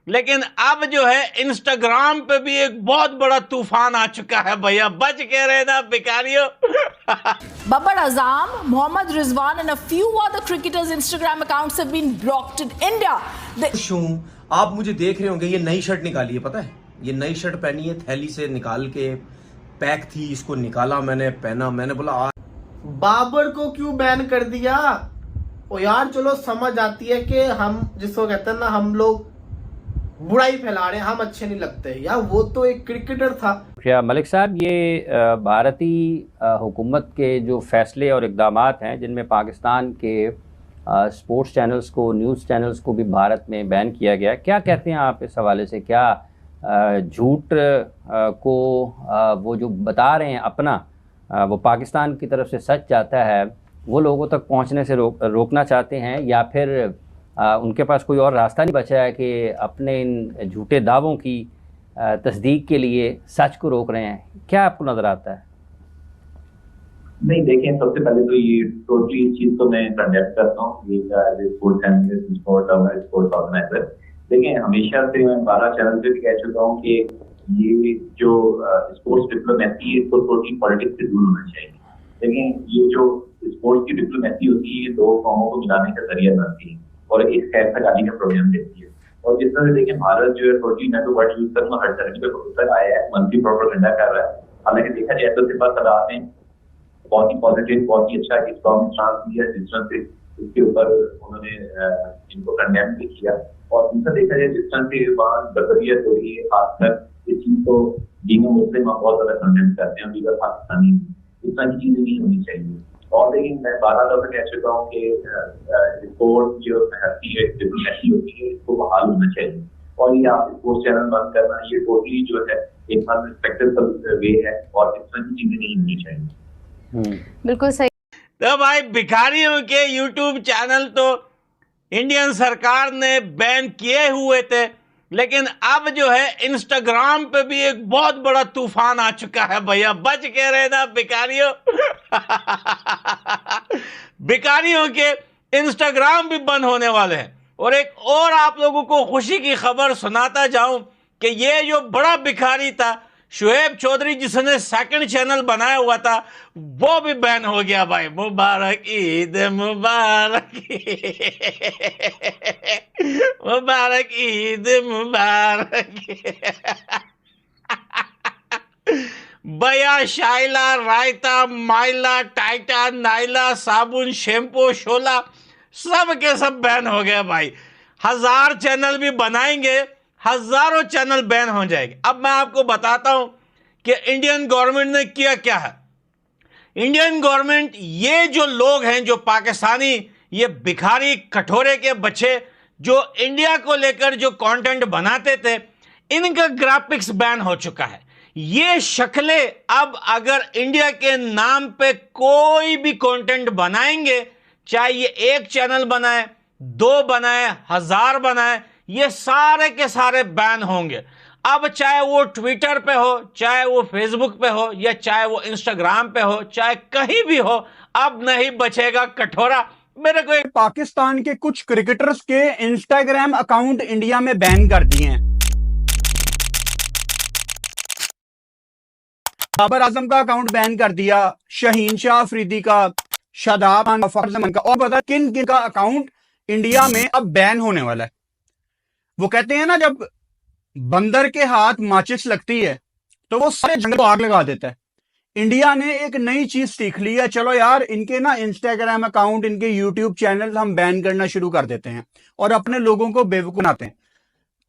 लेकिन अब जो है इंस्टाग्राम पे भी एक बहुत बड़ा तूफान आ चुका है भैया, बच के रहना भिखारियों। Babar Azam, Mohammad Rizwan, and a few other cricketers' Instagram accounts have been blocked in India. आप मुझे देख रहे होंगे, ये नई शर्ट निकाली है, पता है? ये नई शर्ट पहनी है, थैली से निकाल के पैक थी, इसको निकाला मैंने, पहना, मैंने बोला बाबर को क्यों बैन कर दिया? ओ यार चलो समझ आती है कि हम जिसको कहते हैं ना, हम लोग बुराई फैला रहे हैं, हम अच्छे नहीं लगते यार। वो तो एक क्रिकेटर था। क्या मलिक साहब, ये भारतीय हुकूमत के जो फैसले और इक़दाम हैं जिनमें पाकिस्तान के स्पोर्ट्स चैनल्स को, न्यूज़ चैनल्स को भी भारत में बैन किया गया, क्या कहते हैं आप इस हवाले से? क्या झूठ को वो जो बता रहे हैं अपना, वो पाकिस्तान की तरफ से सच जाता है, वो लोगों तक पहुंचने से रोकना चाहते हैं, या फिर उनके पास कोई और रास्ता नहीं बचा है कि अपने इन झूठे दावों की तस्दीक के लिए सच को रोक रहे हैं? क्या आपको नज़र आता है? नहीं, देखें, सबसे पहले तो ये टोटली चीज तो मैं कंडेम करता हूँ। ये स्पोर्ट्स एनालिस्ट, स्पोर्ट्स ऑर्गेनाइजर, देखें, हमेशा से मैं 12 चैनल पे भी कह चुका हूँ कि ये जो स्पोर्ट्स डिप्लोमेसी है, इसको टोटली पॉलिटिक्स से दूर होना चाहिए। लेकिन ये जो स्पोर्ट्स की डिप्लोमेसी होती है, ये दो कौमों को मिलाने का जरिया बनती है और एक खैर सगाली का प्रोग्राम देती है। और जिस तरह से देखें, भारत जो है टोटली, मैं तो वर्ड यूज करूंगा, हर तरह पे उत्तर आया है, मंत्री प्रोपेगेंडा कर रहा है। हालांकि देखा जाए तो सिर्फ सलाह ने बहुत ही पॉजिटिव, बहुत ही अच्छा स्ट्रॉन्ग स्टांस लिया, जिस तरह से इसके ऊपर उन्होंने इनको कंडेम भी किया। और दूसरा देखा जाए, जिस तरह से वहाँ बदरियत हो रही है, खासकर इस चीज को दीनों मुस्लिम बहुत ज्यादा कंडेम करते हैं, और पाकिस्तानी, इस तरह की चीजें नहीं होनी चाहिए। और लेकिन मैं 12 दफा कह चुका हूँ कि स्पोर्ट जो होती है, डिप्लोमेसी होती है, इसको बहाल होना चाहिए। और ये आप स्पोर्ट्स चैनल बंद करना, ये टोटली जो है एक अनरिस्पेक्टेबल वे है, और इस तरह की चीजें नहीं होनी चाहिए। बिल्कुल सही। तो भाई, भिखारियों के यूट्यूब चैनल तो इंडियन सरकार ने बैन किए हुए थे, लेकिन अब जो है इंस्टाग्राम पे भी एक बहुत बड़ा तूफान आ चुका है भैया, बच के रहना भिखारियों। भिखारियों के इंस्टाग्राम भी बंद होने वाले हैं। और एक और आप लोगों को खुशी की खबर सुनाता जाऊं कि ये जो बड़ा भिखारी था शुएब चौधरी, जिसने सेकंड चैनल बनाया हुआ था, वो भी बैन हो गया भाई। मुबारक ईद, मुबारक मुबारक ईद, मुबारक। बया, शाइला, रायता, माइला, टाइटा, नाइला, साबुन, शैम्पू, शोला, सब के सब बैन हो गए भाई। 1000 चैनल भी बनाएंगे, हजारों चैनल बैन हो जाएंगे। अब मैं आपको बताता हूं कि इंडियन गवर्नमेंट ने किया क्या है। इंडियन गवर्नमेंट, ये जो लोग हैं, जो पाकिस्तानी, ये भिखारी कठोरे के बच्चे जो इंडिया को लेकर जो कंटेंट बनाते थे, इनका ग्राफिक्स बैन हो चुका है। ये शक्लें अब अगर इंडिया के नाम पे कोई भी कंटेंट बनाएंगे, चाहे ये एक चैनल बनाए, 2 बनाए, 1000 बनाए, ये सारे के सारे बैन होंगे। अब चाहे वो ट्विटर पे हो, चाहे वो फेसबुक पे हो, या चाहे वो इंस्टाग्राम पे हो, चाहे कहीं भी हो, अब नहीं बचेगा कठोरा। मेरे को पाकिस्तान के कुछ क्रिकेटर्स के इंस्टाग्राम अकाउंट इंडिया में बैन कर दिए हैं। बाबर आजम का अकाउंट बैन कर दिया, शाहीन शाह अफरीदी का, शादाब खान, फरजमन का, और पता किन किन का अकाउंट इंडिया में अब बैन होने वाला है। वो कहते हैं ना, जब बंदर के हाथ माचिस लगती है तो वो सारे जंगल को आग लगा देता है। इंडिया ने एक नई चीज सीख ली है, चलो यार इनके ना इंस्टाग्राम अकाउंट, इनके यूट्यूब चैनल हम बैन करना शुरू कर देते हैं और अपने लोगों को बेवकूफ बनाते हैं।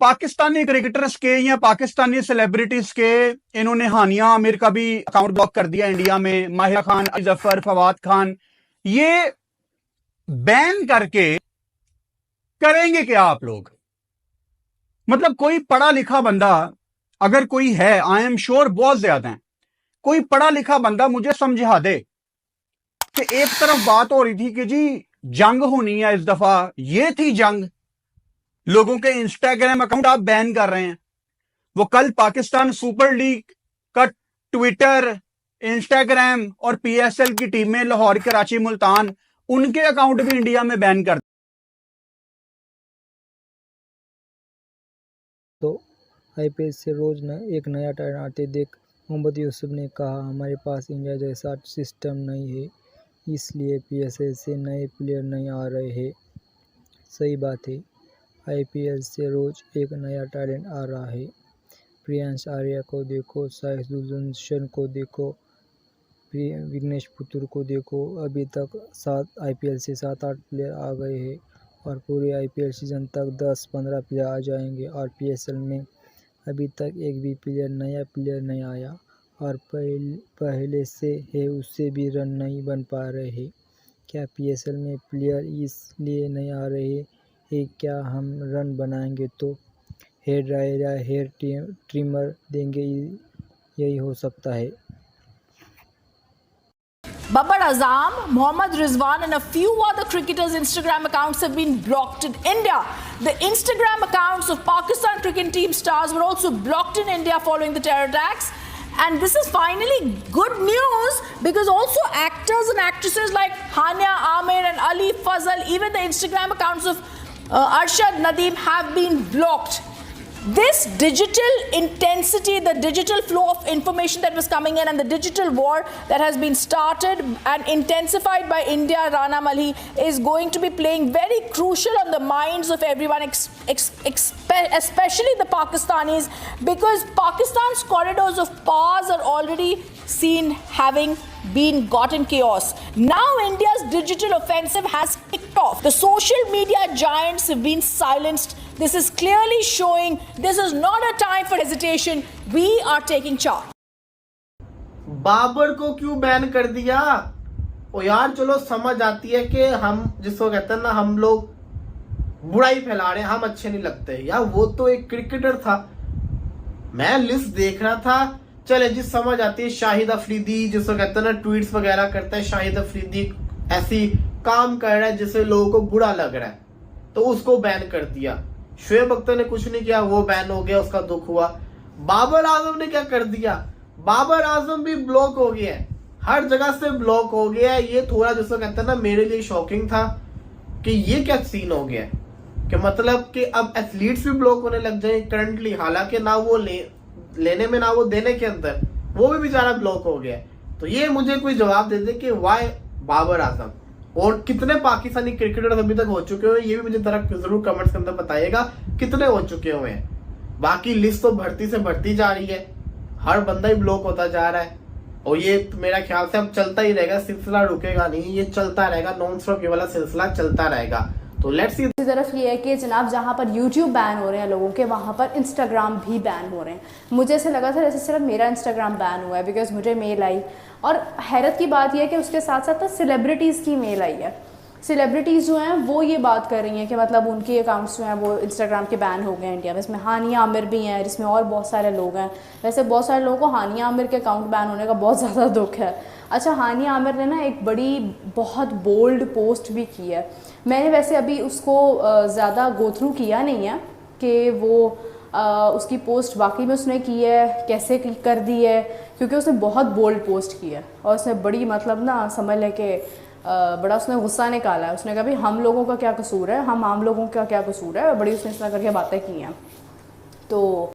पाकिस्तानी क्रिकेटर्स के या पाकिस्तानी सेलिब्रिटीज के इन्होंने हानिया आमिर का भी अकाउंट ब्लॉक कर दिया इंडिया में, माहिरा खान, जफर, फवाद खान। ये बैन करके करेंगे क्या आप लोग? मतलब कोई पढ़ा लिखा बंदा अगर कोई है, आई एम श्योर बहुत ज्यादा है, कोई पढ़ा लिखा बंदा मुझे समझा दे कि एक तरफ बात हो रही थी कि जी जंग होनी है, इस दफा ये थी जंग, लोगों के इंस्टाग्राम अकाउंट आप बैन कर रहे हैं। वो कल पाकिस्तान सुपर लीग का ट्विटर, इंस्टाग्राम और पीएसएल की टीमें लाहौर, कराची, मुल्तान, उनके अकाउंट भी इंडिया में बैन कर आईपीएल से रोज एक नया टर्न आते देख मोहम्मद यूसुफ ने कहा, हमारे पास इंडिया जैसा सिस्टम नहीं है, इसलिए पीएसएल से नए प्लेयर नहीं आ रहे हैं। सही बात है, आईपीएल से रोज एक नया टैलेंट आ रहा है। प्रियांश आर्या को देखो, साई सुदर्शन को देखो, विघ्नेश पुत्र को देखो। अभी तक आईपीएल से 7-8 प्लेयर आ गए हैं और पूरे आईपीएल सीजन तक 10-15 प्लेयर आ जाएंगे। और पीएसएल में अभी तक एक भी नया प्लेयर नहीं आया और पहले से है उससे भी रन नहीं बन पा रहे हैं। क्या पीएसएल में प्लेयर इसलिए नहीं आ रहे हैं? क्या हम रन बनाएंगे तो हेयर ड्रायर या हेयर ट्रिमर देंगे? यही हो सकता है। Babar Azam, Mohammad Rizwan and a few other cricketers' Instagram accounts have been blocked in India. The Instagram accounts of Pakistan cricket team stars were also blocked in India following the terror attacks. And this is finally good news because also actors and actresses like Hania Amir and Ali Fazal, even the Instagram accounts of Arshad Nadeem have been blocked. This digital intensity, the digital flow of information that was coming in and the digital war that has been started and intensified by India, Rana Malhi, is going to be playing very crucial on the minds of everyone, especially the Pakistanis, because Pakistan's corridors of powers are already seen having been got in chaos. Now India's digital offensive has kicked off. The social media giants have been silenced. This is clearly showing this is not a time for hesitation. We are taking charge. Babar को क्यों ban कर दिया? ओ यार चलो समझ आती है कि हम जिसको कहते हैं ना, हम लोग बुराई फैला रहे हैं, हम अच्छे नहीं लगते। यार वो तो एक क्रिकेटर था। मैं लिस्ट देख रहा था, चले जी समझ आती है। शाहिद अफरीदी जिसको कहते हैं ना, ट्वीट्स वगैरह करता है। शाहिद अफरीदी ऐसी काम कर रहा है जिससे लोगों को बुरा लग रहा है, तो उसको बैन कर दिया। शोएब अख्तर ने कुछ नहीं किया, वो बैन हो गया, उसका दुख हुआ। बाबर आजम ने क्या कर दिया? बाबर आजम भी ब्लॉक हो गया है, हर जगह से ब्लॉक हो गया है। ये थोड़ा जिसको कहते हैं ना, मेरे लिए शॉकिंग था कि ये क्या सीन हो गया है कि मतलब कि अब एथलीट्स भी ब्लॉक होने लग जाए करंटली। हालांकि ना वो लेने में ना वो देने के अंदर, वो भी बेचारा ब्लॉक हो गया है। तो ये मुझे कोई जवाब दे दे कि वाई बाबर आजम, और कितने पाकिस्तानी क्रिकेटर्स अभी तक हो चुके हुए, ये भी मुझे जरूर कमेंट्स के अंदर बताइएगा कितने हो चुके हुए हैं। बाकी लिस्ट तो बढ़ती से बढ़ती जा रही है, हर बंदा ही ब्लॉक होता जा रहा है और ये मेरा ख्याल से अब चलता ही रहेगा, सिलसिला रुकेगा नहीं, ये चलता रहेगा, नॉन स्टॉप ये वाला सिलसिला चलता रहेगा। तो लेट्स सी। दूसरी तरफ ये है कि जनाब जहाँ पर यूट्यूब बैन हो रहे हैं लोगों के, वहाँ पर इंस्टाग्राम भी बैन हो रहे हैं। मुझे ऐसे लगा था जैसे सिर्फ मेरा इंस्टाग्राम बैन हुआ है बिकॉज मुझे मेल आई, और हैरत की बात यह है कि उसके साथ साथ सेलिब्रिटीज़ की मेल आई है। सेलिब्रिटीज़ जो हैं वो ये बात कर रही हैं कि मतलब उनके अकाउंट्स जो हैं वो इंस्टाग्राम के बैन हो गए हैं इंडिया में। इसमें हानिया आमिर भी हैं, जिसमें और बहुत सारे लोग हैं। वैसे बहुत सारे लोगों को हानिया आमिर के अकाउंट बैन होने का बहुत ज़्यादा दुख है। अच्छा, हानिया आमिर ने ना एक बहुत बोल्ड पोस्ट भी की है। मैंने वैसे अभी उसको ज़्यादा गो थ्रू किया नहीं है कि वो उसकी पोस्ट वाकई में उसने की है, कैसे कर दी है, क्योंकि उसने बहुत बोल्ड पोस्ट की है और उसने बड़ी मतलब ना समझ लें कि बड़ा उसने गुस्सा निकाला है। उसने कहा भाई हम लोगों का क्या कसूर है, हम आम लोगों का क्या कसूर है, बड़ी उसने इस तरह करके बातें की हैं। तो